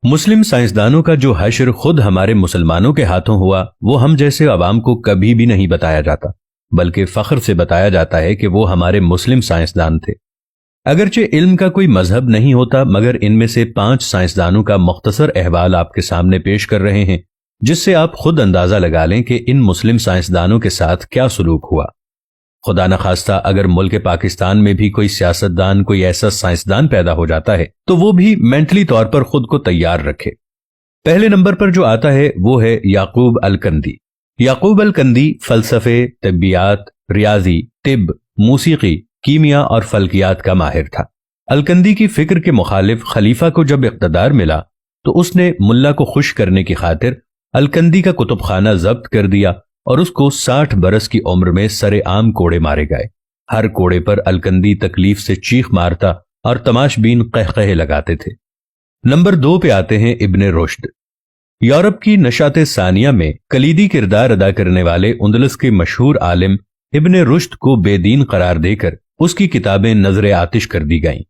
मुस्लिम साइंसदानों का जो हश्र खुद हमारे मुसलमानों के हाथों हुआ, वो हम जैसे अवाम को कभी भी नहीं बताया जाता, बल्कि फख्र से बताया जाता है कि वो हमारे मुस्लिम साइंसदान थे। अगरचे इल्म का कोई मजहब नहीं होता, मगर इनमें से 5 साइंसदानों का मुख्तसर अहवाल आपके सामने पेश कर रहे हैं, जिससे आप खुद अंदाजा लगा लें कि इन मुस्लिम साइंसदानों के साथ क्या सलूक हुआ। खुदा न खास्ता अगर मुल्क पाकिस्तान में भी कोई सियासतदान, कोई ऐसा साइंसदान पैदा हो जाता है तो वो भी मेंटली तौर पर खुद को तैयार रखे। पहले नंबर पर जो आता है वो है याकूब अल-कंदी। याकूब अल-कंदी फलसफे, तिब्बियात, रियाजी, तिब, मूसीकी, कीमिया और फल्कियात का माहिर था। अल-कंदी की फिक्र के मुखालिफ खलीफा को जब इक़्तिदार मिला तो उसने मुल्ला को खुश करने की खातिर अल-कंदी का कुतुबखाना जब्त कर दिया और उसको 60 बरस की उम्र में सरेआम कोड़े मारे गए। हर कोड़े पर अल-कंदी तकलीफ से चीख मारता और तमाशबीन कहकहे लगाते थे। नंबर 2 पे आते हैं इब्ने रुश्द। यूरोप की नशात सानिया में कलीदी किरदार अदा करने वाले उंदलस के मशहूर आलिम इब्ने रुश्द को बेदीन करार देकर उसकी किताबें नजर आतिश कर दी गईं।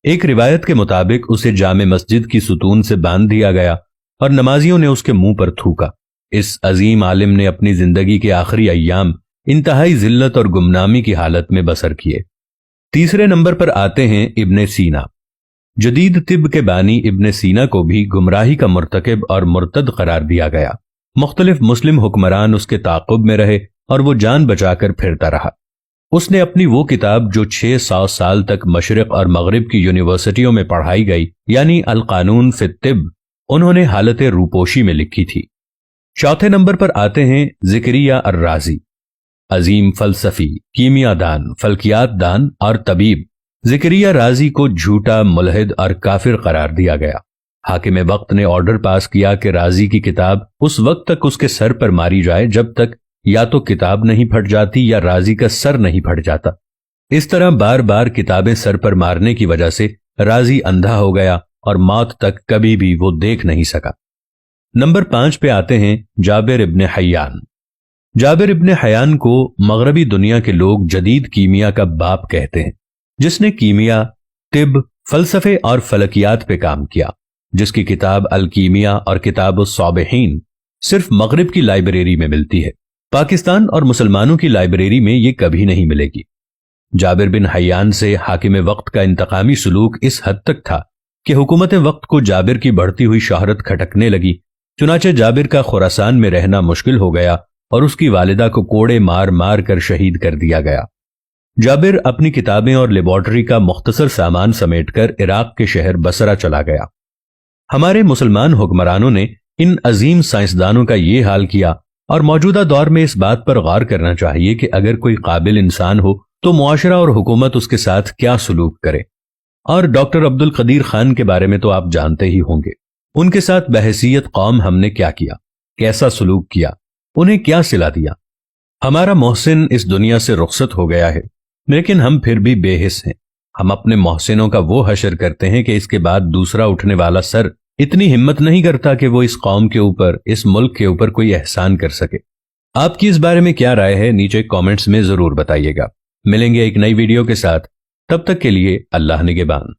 एक रिवायत के मुताबिक उसे जामे मस्जिद की सुतून से बांध दिया गया और नमाजियों ने उसके मुंह पर थूका। इस अजीम आलिम ने अपनी जिंदगी के आखिरी अय्याम इंतहाई जिल्लत और गुमनामी की हालत में बसर किए। तीसरे नंबर पर आते हैं इब्ने सीना। जदीद तिब के बानी इब्ने सीना को भी गुमराही का मुर्तकिब और मुर्तद करार दिया गया। मुख्तलिफ मुस्लिम हुक्मरान उसके ताक़ुब में रहे और वो जान बचाकर फिरता रहा। उसने अपनी वो किताब जो 600 साल तक मशरिक और मगरिब की यूनिवर्सिटियों में पढ़ाई गई, यानी अल कानून फी तिब, उन्होंने हालत रूपोशी में लिखी थी। चौथे नंबर पर आते हैं ज़िक्रिया अर्राज़ी। अजीम फलसफी, कीमियादान, फल्कियात दान और तबीब ज़िक्रिया राज़ी को झूठा, मुलहिद और काफिर करार दिया गया। हाकिम वक्त ने ऑर्डर पास किया कि राज़ी की किताब उस वक्त तक उसके सर पर मारी जाए जब तक या तो किताब नहीं फट जाती या राज़ी का सर नहीं फट जाता। इस तरह बार बार किताबें सर पर मारने की वजह से राज़ी अंधा हो गया और मौत तक कभी भी वो देख नहीं सका। नंबर 5 पे आते हैं जाबिर इब्ने हयान। जाबिर इब्ने हयान को मगरबी दुनिया के लोग जदीद कीमिया का बाप कहते हैं, जिसने कीमिया, तिब, फलसफे और फलकियात पे काम किया, जिसकी किताब अल कीमिया और किताब उस-साबिहीन सिर्फ मगरिब की लाइब्रेरी में मिलती है। पाकिस्तान और मुसलमानों की लाइब्रेरी में ये कभी नहीं मिलेगी। जाबिर बिन हयान से हाकिम वक्त का इंतकामी सलूक इस हद तक था कि हुकूमत वक्त को जाबिर की बढ़ती हुई शोहरत खटकने लगी। चुनाचे जाबिर का खुरासान में रहना मुश्किल हो गया और उसकी वालिदा को कोड़े मार मार कर शहीद कर दिया गया। जाबिर अपनी किताबें और लेबॉर्टरी का मुख्तसर सामान समेटकर इराक के शहर बसरा चला गया। हमारे मुसलमान हुक्मरानों ने इन अजीम साइंसदानों का ये हाल किया और मौजूदा दौर में इस बात पर गौर करना चाहिए कि अगर कोई काबिल इंसान हो तो मुआशरा और हुकूमत उसके साथ क्या सलूक करे। और डॉक्टर अब्दुल कदीर खान के बारे में तो आप जानते ही होंगे। उनके साथ बहसीयत कौम हमने क्या किया, कैसा सलूक किया, उन्हें क्या सिला दिया। हमारा मोहसिन इस दुनिया से रुखसत हो गया है, लेकिन हम फिर भी बेहिस हैं। हम अपने मोहसिनों का वो हशर करते हैं कि इसके बाद दूसरा उठने वाला सर इतनी हिम्मत नहीं करता कि वो इस कौम के ऊपर, इस मुल्क के ऊपर कोई एहसान कर सके। आपकी इस बारे में क्या राय है, नीचे कमेंट्स में जरूर बताइएगा। मिलेंगे एक नई वीडियो के साथ, तब तक के लिए अल्लाह निगहबान।